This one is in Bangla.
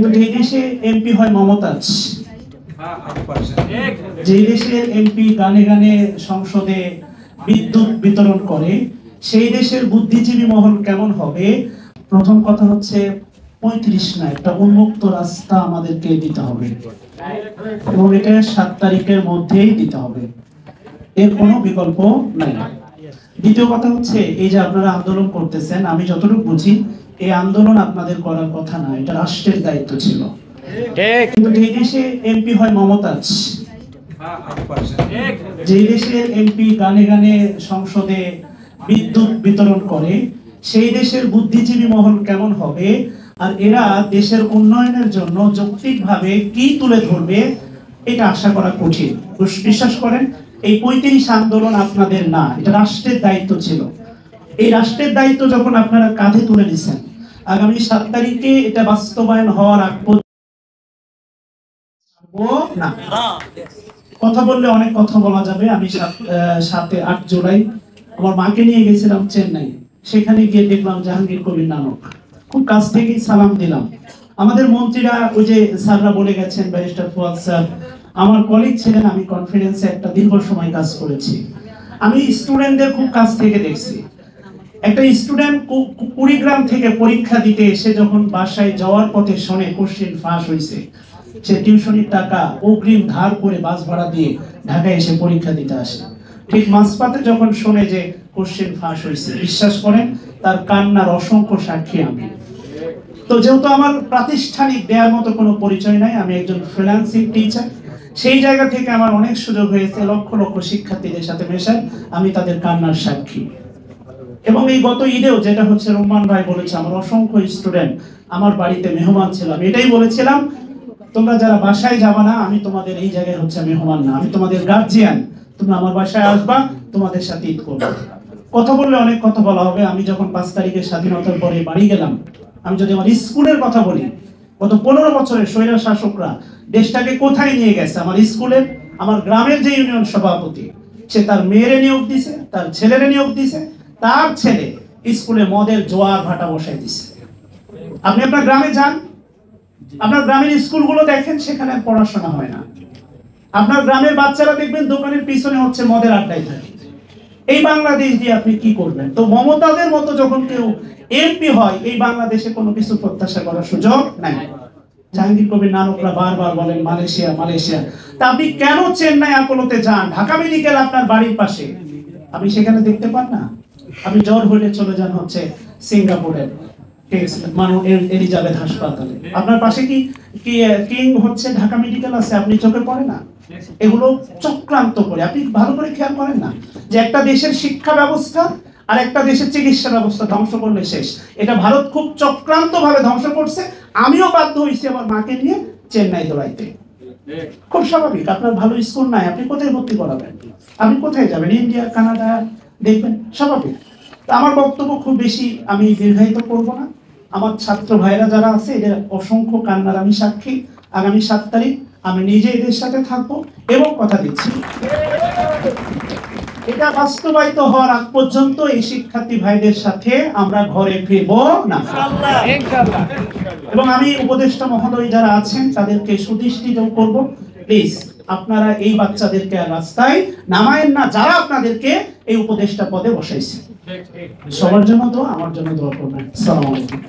কিন্তু যে দেশে এমপি হয় মমতাজ, যে দেশের এমপি গানে গানে সংসদে বিদ্যুৎ বিতরণ করে, সেই দেশের বুদ্ধিজীবী মহল কেমন হবে? প্রথম কথা হচ্ছে 35 না, একটা উন্মুক্ত রাস্তা আমাদেরকে দিতে হবে এবং এটা 7 তারিখের মধ্যেই দিতে হবে, এর কোনো বিকল্প নাই। দ্বিতীয় কথা হচ্ছে, এই যে আপনারা আন্দোলন করতেছেন, আমি যতটুকু বুঝি এই আন্দোলন আপনাদের করার কথা না, এটা রাষ্ট্রের দায়িত্ব ছিল। কিন্তু যে দেশে এমপি হয় মমতাজ, যে দেশের এমপি গানে গানে সংসদে বিদ্যুৎ বিতরণ করে, সেই দেশের বুদ্ধিজীবী মহল কেমন হবে? আর এরা দেশের উন্নয়নের জন্য যৌক্তিকভাবে কি তুলে ধরবে, এটা আশা করা কঠিন। বিশ্বাস করেন, এই 35 আন্দোলন আপনাদের না, এটা রাষ্ট্রের দায়িত্ব ছিল। এই রাষ্ট্রের দায়িত্ব যখন আপনারা কাঁধে তুলে নিছেন, আগামী 7 তারিখে এটা বাস্তবায়ন হওয়ার আগ পর্যন্ত না। কথা বললে অনেক কথা বলা যাবে। আমি 7-8 জুলাই আমার মাকে নিয়ে গেছিলাম চেন্নাই, সেখানে গিয়ে দেখলাম জাহাঙ্গীর কবির নানক, খুব কাছ থেকেই সালাম দিলাম। আমাদের মন্ত্রীরা, ওই যে স্যাররা বলে গেছেন, ব্যারিস্টার ফুয়াদ স্যার আমার কলিগ ছিলেন, আমি কনফারেন্সে একটা দীর্ঘ সময় কাজ করেছি। আমি স্টুডেন্টদের খুব কাছ থেকে দেখছি। একটা স্টুডেন্ট কুড়িগ্রাম থেকে পরীক্ষা দিতে এসে যখন বাসায় যাওয়ার পথে শোনে কোশ্চেন ফাঁস হয়েছে, সে টিউশনির টাকা অগ্রিম ধার করে বাস ভাড়া দিয়ে ঢাকায় এসে পরীক্ষা দিতে আসে। ঠিক মাঝপথে যখন শোনে যে কোশ্চেন ফাঁস হয়েছে, বিশ্বাস করেন তার কান্নার অসংখ্য সাক্ষী আমি। তো যেহেতু আমার প্রাতিষ্ঠানিক দেওয়ার মতো কোনো পরিচয় নাই, আমি একজন ফ্রিল্যান্সিং টিচার, সেই জায়গা থেকে আমার অনেক সুযোগ হয়েছে লক্ষ লক্ষ শিক্ষার্থীদের সাথে মেশার, আমি তাদের কান্নার সাক্ষী। এবং এই গত ঈদেও যেটা হচ্ছে, রোমান ভাই বলেছে, আমার অসংখ্য স্টুডেন্ট আমার বাড়িতে মেহমান ছিল। আমি এটাই বলেছিলাম, তোমরা যারা বাসায় যাবা না, আমি তোমাদের এই জায়গায় হচ্ছে মেহমান না, আমি তোমাদের গার্জিয়ান। তুমি আমার বাসায় আসবা, তোমাদের সাথে ঈদ করবো। কথা বললে অনেক কথা বলা হবে। আমি যখন 5 তারিখে স্বাধীনতার পরে বাড়ি গেলাম, আমি যদি আমার স্কুলের কথা বলি, গত 15 বছরের স্বৈর শাসকরা দেশটাকে কোথায় নিয়ে গেছে? আমার স্কুলের, আমার গ্রামের যে ইউনিয়ন সভাপতি, সে তার মেয়েরে নিয়োগ দিছে, তার ছেলেরে নিয়োগ দিছে, তার ছেলে স্কুলে মদের জোয়ার ভাটা বসাই দিছে। আপনি আপনার গ্রামে যান, আপনার গ্রামের স্কুলগুলো দেখেন, সেখানে পড়াশোনা হয় না। আপনার গ্রামের বাচ্চারা দেখবেন দোকানের পিছনে হচ্ছে মদের আড্ডায় থাকে। এই বাংলাদেশ দিয়ে আপনি কি করবেন? তো মমতাদের মতো যখন কেউ এমপি হয়, এই বাংলাদেশে কোনো কিছু প্রত্যাশা করার সুযোগ নাই। জাহাঙ্গীর কবির নানকরা বারবার বলেন মালয়েশিয়া মালয়েশিয়া। তা আপনি কেন চেন্নাই আপলোতে যান? ঢাকা মেডিকেল আপনার বাড়ির পাশে, আপনি সেখানে দেখতে পান না? আপনি জ্বর হলে চলে যান হচ্ছে সিঙ্গাপুরের এলিজাবেথ হাসপাতালে। আপনার পাশে কি কিং হচ্ছে ঢাকা মেডিকেল আছে, আপনি চোখে পড়ে না? এগুলো চক্রান্ত করে, আপনি ভালো করে খেয়াল করেন না যে একটা দেশের শিক্ষা ব্যবস্থা আর একটা দেশের চিকিৎসা ব্যবস্থা ধ্বংস করলে শেষ। এটা ভারত খুব চক্রান্ত ভাবে ধ্বংস করছে। আমিও বাধ্য হয়েছি আমার মাকে নিয়ে চেন্নাই দৌড়াইতে। খুব স্বাভাবিক, আপনার ভালো স্কুল নাই, আপনি কোথায় ভর্তি করাবেন? আপনি কোথায় যাবেন? ইন্ডিয়া, কানাডা দেখবেন, স্বাভাবিক। আমার বক্তব্য খুব বেশি আমি দীর্ঘায়িত করব না। আমার ছাত্র ভাইরা যারা আছে, এদের অসংখ্য কান্নার আমি সাক্ষী। আগামী 7 তারিখ আমি নিজে এদের সাথে থাকবো এবং কথা দিচ্ছি, এটা বাস্তবায়িত হওয়ার আগ পর্যন্ত এই শিক্ষার্থী ভাইদের সাথে আমরা ঘরে ফিরবো না। এবং আমি উপদেষ্টা মহোদয় যারা আছেন তাদেরকে সুদৃষ্টি করব, প্লিজ আপনারা এই বাচ্চাদেরকে আর রাস্তায় নামায়েন না, যারা আপনাদেরকে এই উপদেষ্টা পদে বসাইছে। সবার জন্য তো আমার জন্য দোয়া করবেন। আসসালামু আলাইকুম।